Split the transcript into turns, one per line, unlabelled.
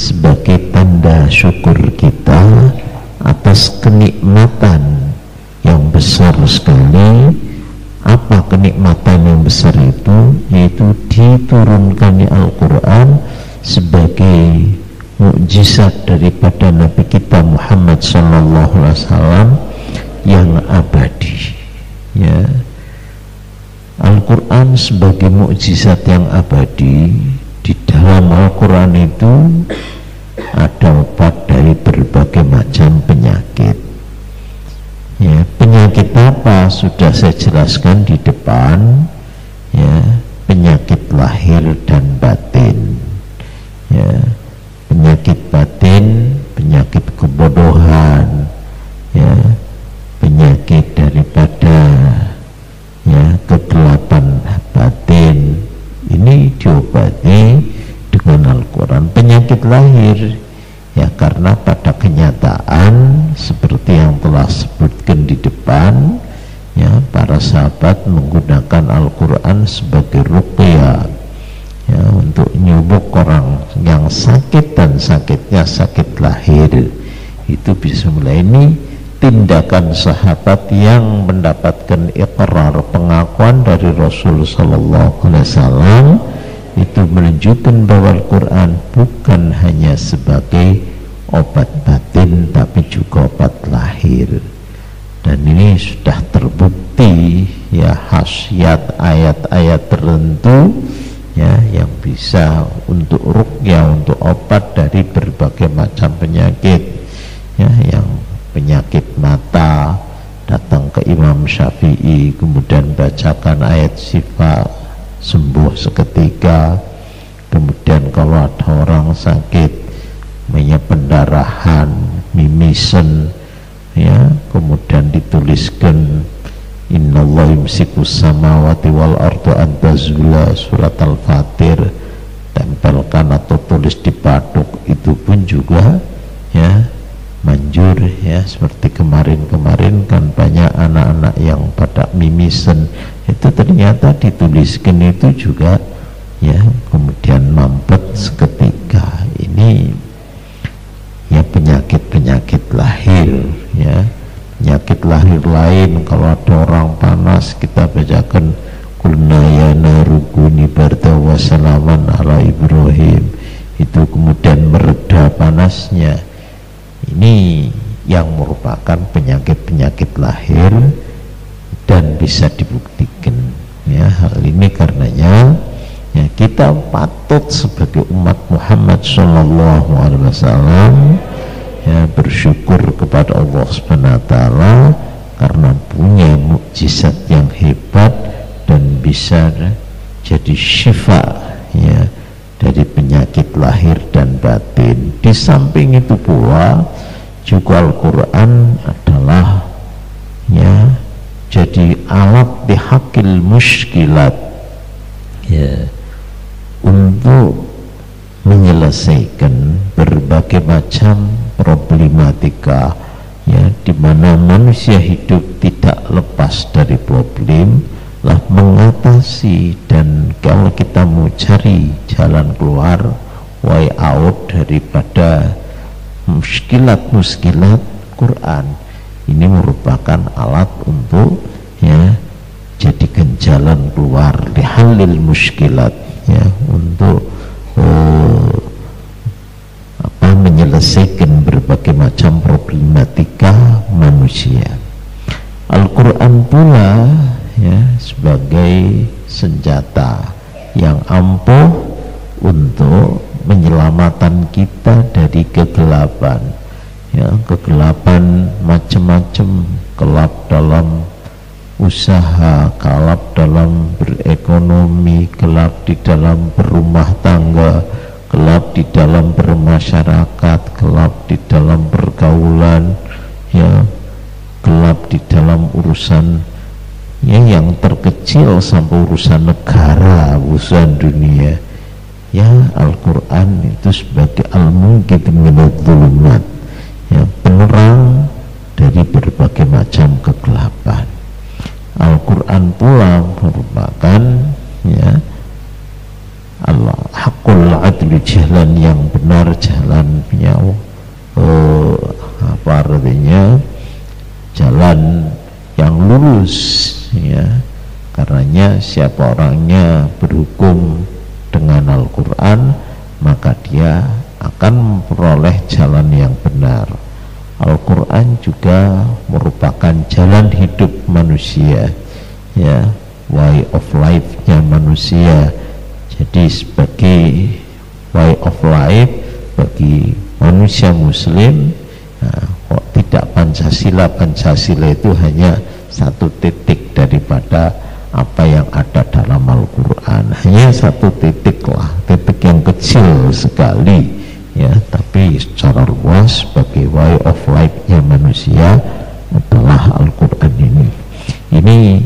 sebagai tanda syukur kita atas kenikmatan yang besar sekali. Apa kenikmatan yang besar itu? Yaitu diturunkannya Al-Quran sebagai mukjizat daripada Nabi kita Muhammad SAW yang abadi, ya. Al-Quran sebagai mukjizat yang abadi. Di dalam Al-Quran itu ada obat dari berbagai macam penyakit, ya. Penyakit apa sudah saya jelaskan di depan, ya. Penyakit lahir dan batin, ya. Penyakit batin, penyakit kebodohan, ya. Penyakit daripada, ya, kegelapan batin, ini diobati dengan Al-Quran. Penyakit lahir, ya, karena pada kenyataan seperti yang telah sebutkan di depan, ya, para sahabat menggunakan Al-Quran sebagai ruqyah, ya, untuk nyubuk orang yang sakit dan sakitnya sakit lahir. Itu bisa mulai. Ini tindakan sahabat yang mendapatkan iqrar, pengakuan dari Rasul sallallahu alaihi wasallam. Itu menunjukkan bahwa Al-Quran bukan hanya sebagai obat batin tapi juga obat lahir. Dan ini sudah terbukti, ya, khasiat ayat-ayat tertentu, ya, yang bisa untuk ruqyah, untuk obat dari berbagai macam penyakit, ya. Yang penyakit mata datang ke Imam Syafi'i, kemudian bacakan ayat syifa, sembuh seketika. Kemudian kalau ada orang sakit pendarahan, mimisen, ya, kemudian dituliskan innallaha yumsikus samawati wal ardu an tazula, surat Al-Fatir, tempelkan atau tulis di patok. Itu pun juga, ya, manjur, ya. Seperti kemarin-kemarin kan banyak anak-anak yang pada mimisen, itu ternyata dituliskan itu juga, ya, kemudian mampet seketika. Ini, ya, penyakit-penyakit lahir, ya. Penyakit lahir lain, kalau ada orang panas kita bacakan qulna ya naru kuni barda wa salaman ala Ibrahim, itu kemudian mereda panasnya. Ini yang merupakan penyakit-penyakit lahir dan bisa dibuktikan, ya. Hal ini karenanya, ya, kita patut sebagai umat Muhammad sallallahu alaihi wasallam, ya, bersyukur kepada Allah Subhanahu wa taala karena punya mukjizat yang hebat dan bisa jadi syifa, ya, dari penyakit lahir dan batin. Di samping itu pula juga Al-Quran adalah, ya, jadi alat dihakil muskilat, ya, untuk menyelesaikan berbagai macam problematika, ya, di mana manusia hidup tidak lepas dari problem, lah mengatasi. Dan kalau kita mau cari jalan keluar, way out daripada muskilat-muskilat, Quran ini merupakan alat untuk, ya, jadikan jalan keluar lihalil muskilat, ya, untuk menyelesaikan berbagai macam problematika manusia. Al-Quran pula, ya, sebagai senjata yang ampuh untuk menyelamatkan kita dari kegelapan, ya, kegelapan macam-macam, gelap dalam usaha, gelap dalam berekonomi, gelap di dalam berumah tangga, gelap di dalam bermasyarakat, gelap di dalam pergaulan, ya, gelap di dalam urusan, ya, yang terkecil sampai urusan negara, urusan dunia. Ya, Al-Quran itu sebagai al-munqidh minadh-dhulumat, ya, penerang dari berbagai macam kegelapan. Al-Quran pula merupakan, ya, Allah hakul adli, jalan yang benar, jalan artinya jalan yang lurus, ya. Karenanya siapa orangnya berhukum dengan Al-Quran, maka dia akan memperoleh jalan yang benar. Al-Quran juga merupakan jalan hidup manusia, ya, way of life-nya manusia. Jadi sebagai way of life bagi manusia muslim, nah, kok tidak Pancasila itu hanya satu titik daripada apa yang ada dalam Al-Quran, hanya satu titik lah, titik yang kecil sekali, ya, tapi secara luas sebagai way of life-nya manusia adalah Al-Quran ini